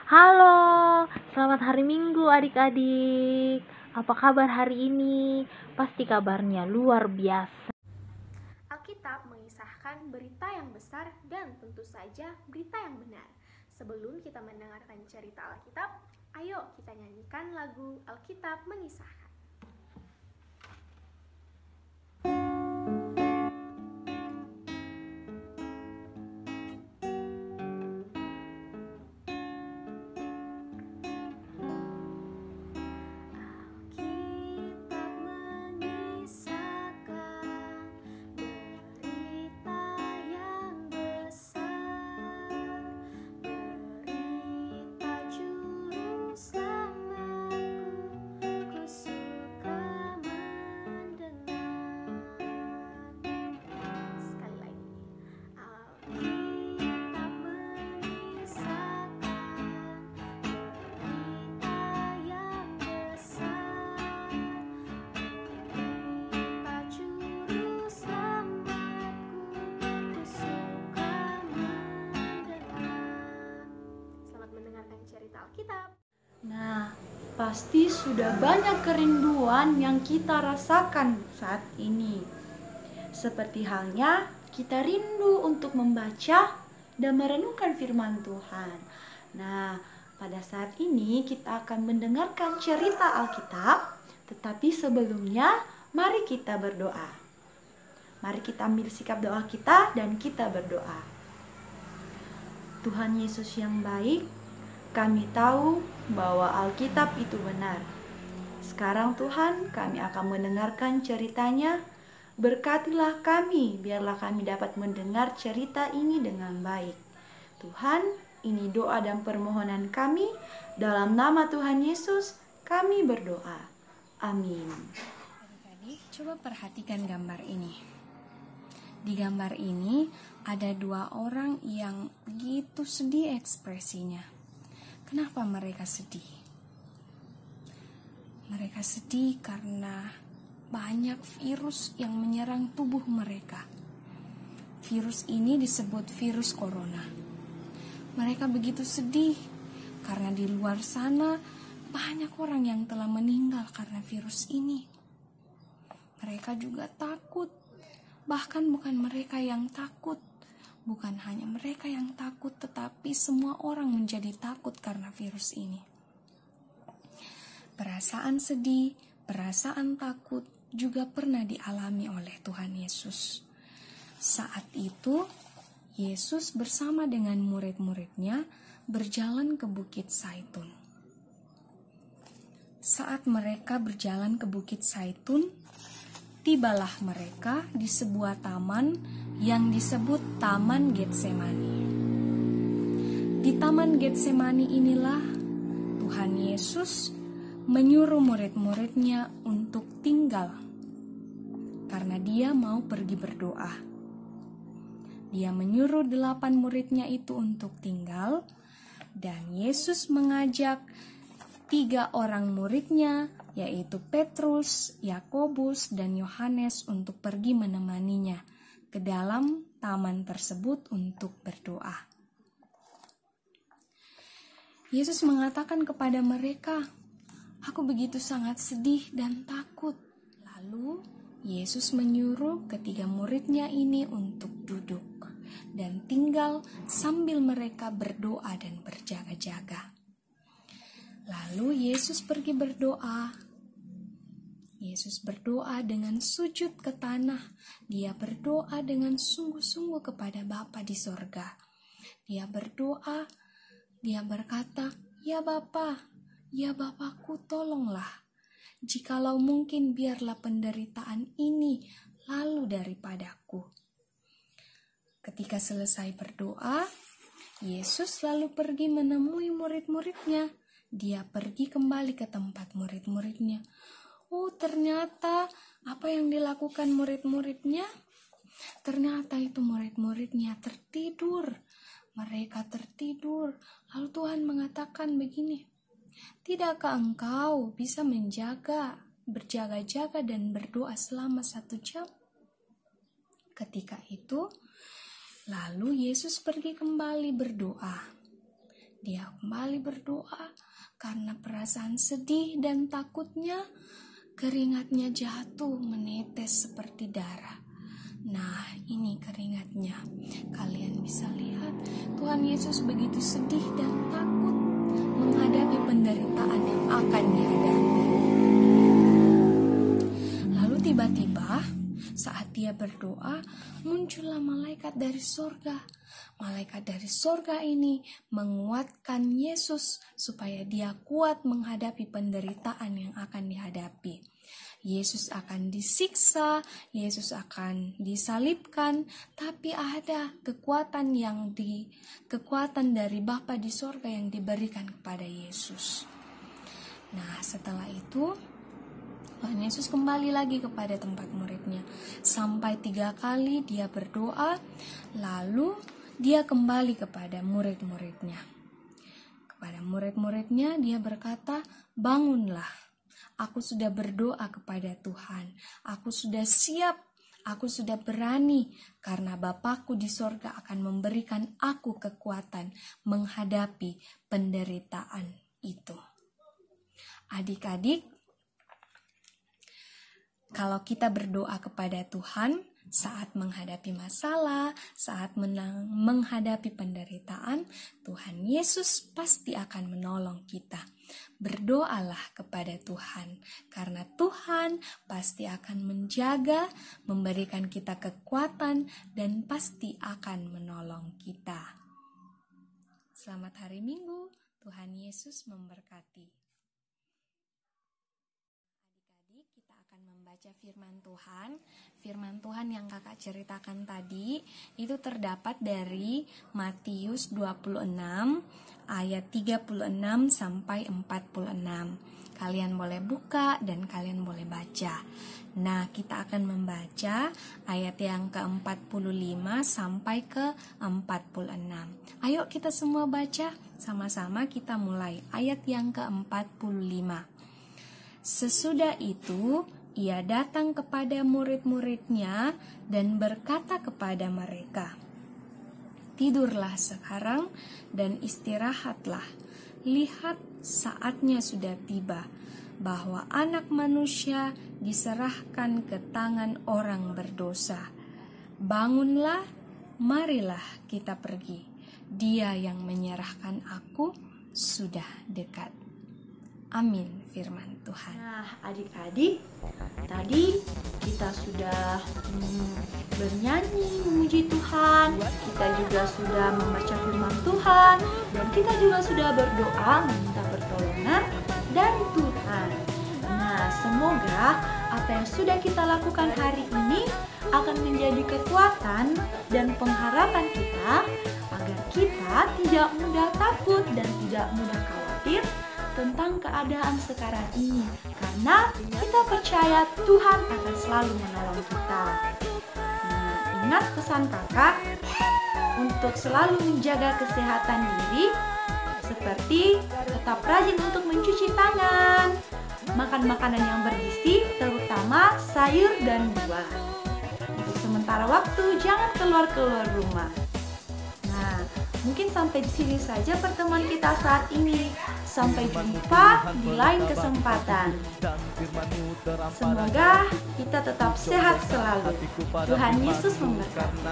Halo, selamat hari Minggu adik-adik. Apa kabar hari ini? Pasti kabarnya luar biasa. Alkitab mengisahkan berita yang besar dan tentu saja berita yang benar. Sebelum kita mendengarkan cerita Alkitab, ayo kita nyanyikan lagu Alkitab mengisahkan. Nah, pasti sudah banyak kerinduan yang kita rasakan saat ini. Seperti halnya kita rindu untuk membaca dan merenungkan firman Tuhan. Nah, pada saat ini kita akan mendengarkan cerita Alkitab, tetapi sebelumnya mari kita berdoa. Mari kita ambil sikap doa kita dan kita berdoa. Tuhan Yesus yang baik, kami tahu bahwa Alkitab itu benar. Sekarang Tuhan, kami akan mendengarkan ceritanya. Berkatilah kami, biarlah kami dapat mendengar cerita ini dengan baik. Tuhan, ini doa dan permohonan kami. Dalam nama Tuhan Yesus, kami berdoa. Amin. Adik-adik, coba perhatikan gambar ini. Di gambar ini ada dua orang yang begitu sedih ekspresinya. Kenapa mereka sedih? Mereka sedih karena banyak virus yang menyerang tubuh mereka. Virus ini disebut virus corona. Mereka begitu sedih karena di luar sana banyak orang yang telah meninggal karena virus ini. Mereka juga takut. Bahkan bukan mereka yang takut. Bukan hanya mereka yang takut, tetapi semua orang menjadi takut karena virus ini. Perasaan sedih, perasaan takut juga pernah dialami oleh Tuhan Yesus. Saat itu, Yesus bersama dengan murid-muridnya berjalan ke Bukit Zaitun. Saat mereka berjalan ke Bukit Zaitun, tibalah mereka di sebuah taman yang disebut Taman Getsemani. Di Taman Getsemani inilah Tuhan Yesus menyuruh murid-muridnya untuk tinggal karena dia mau pergi berdoa. Dia menyuruh 8 muridnya itu untuk tinggal dan Yesus mengajak 3 orang muridnya, yaitu Petrus, Yakobus, dan Yohanes untuk pergi menemaninya ke dalam taman tersebut untuk berdoa. Yesus mengatakan kepada mereka, "Aku begitu sangat sedih dan takut." Lalu Yesus menyuruh ketiga muridnya ini untuk duduk dan tinggal sambil mereka berdoa dan berjaga-jaga. Lalu Yesus pergi berdoa. Yesus berdoa dengan sujud ke tanah. Dia berdoa dengan sungguh-sungguh kepada Bapa di sorga. Dia berdoa, dia berkata, "Ya Bapa, ya Bapakku, tolonglah. Jikalau mungkin biarlah penderitaan ini lalu daripadaku." Ketika selesai berdoa, Yesus lalu pergi menemui murid-muridnya. Dia pergi kembali ke tempat murid-muridnya. Oh, ternyata apa yang dilakukan murid-muridnya? Ternyata itu murid-muridnya tertidur. Mereka tertidur. Lalu Tuhan mengatakan begini, "Tidakkah engkau bisa berjaga-jaga dan berdoa selama 1 jam?" Ketika itu, lalu Yesus pergi kembali berdoa. Dia kembali berdoa karena perasaan sedih dan takutnya. Keringatnya jatuh menetes seperti darah. Nah, ini keringatnya. Kalian bisa lihat Tuhan Yesus begitu sedih dan takut menghadapi penderitaan yang akan dihadapi. Lalu tiba-tiba saat dia berdoa, muncullah malaikat dari sorga. Malaikat dari sorga ini menguatkan Yesus supaya dia kuat menghadapi penderitaan yang akan dihadapi. Yesus akan disiksa, Yesus akan disalibkan, tapi ada kekuatan dari Bapa di sorga yang diberikan kepada Yesus. Nah, setelah itu Tuhan Yesus kembali lagi kepada tempat muridnya. Sampai 3 kali dia berdoa, lalu dia kembali kepada murid-muridnya. Kepada murid-muridnya dia berkata, bangunlah, aku sudah berdoa kepada Tuhan, aku sudah siap, aku sudah berani, karena Bapakku di sorga akan memberikan aku kekuatan menghadapi penderitaan itu. Adik-adik, kalau kita berdoa kepada Tuhan saat menghadapi masalah, saat menghadapi penderitaan, Tuhan Yesus pasti akan menolong kita. Berdoalah kepada Tuhan, karena Tuhan pasti akan menjaga, memberikan kita kekuatan, dan pasti akan menolong kita. Selamat hari Minggu, Tuhan Yesus memberkati. Kita akan membaca firman Tuhan. Firman Tuhan yang kakak ceritakan tadi itu terdapat dari Matius 26 ayat 36 sampai 46. Kalian boleh buka dan kalian boleh baca. Nah, kita akan membaca ayat yang ke-45 sampai ke-46. Ayo kita semua baca sama-sama, kita mulai ayat yang ke-45. Sesudah itu, ia datang kepada murid-muridnya dan berkata kepada mereka, tidurlah sekarang dan istirahatlah. Lihat, saatnya sudah tiba, bahwa anak manusia diserahkan ke tangan orang berdosa. Bangunlah, marilah kita pergi. Dia yang menyerahkan aku sudah dekat. Amin, firman Tuhan. Nah, adik-adik, tadi kita sudah bernyanyi memuji Tuhan, kita juga sudah membaca firman Tuhan, dan kita juga sudah berdoa meminta pertolongan dari Tuhan. Nah, semoga apa yang sudah kita lakukan hari ini akan menjadi kekuatan dan pengharapan kita agar kita tidak mudah takut dan tidak mudah khawatir tentang keadaan sekarang ini, karena kita percaya Tuhan akan selalu menolong kita. Nah, ingat pesan kakak untuk selalu menjaga kesehatan diri, seperti tetap rajin untuk mencuci tangan, makan makanan yang bergizi, terutama sayur dan buah. Untuk sementara waktu jangan keluar rumah. Nah, mungkin sampai di sini saja pertemuan kita saat ini. Sampai jumpa di lain kesempatan. Semoga kita tetap sehat selalu. Tuhan Yesus memberkati.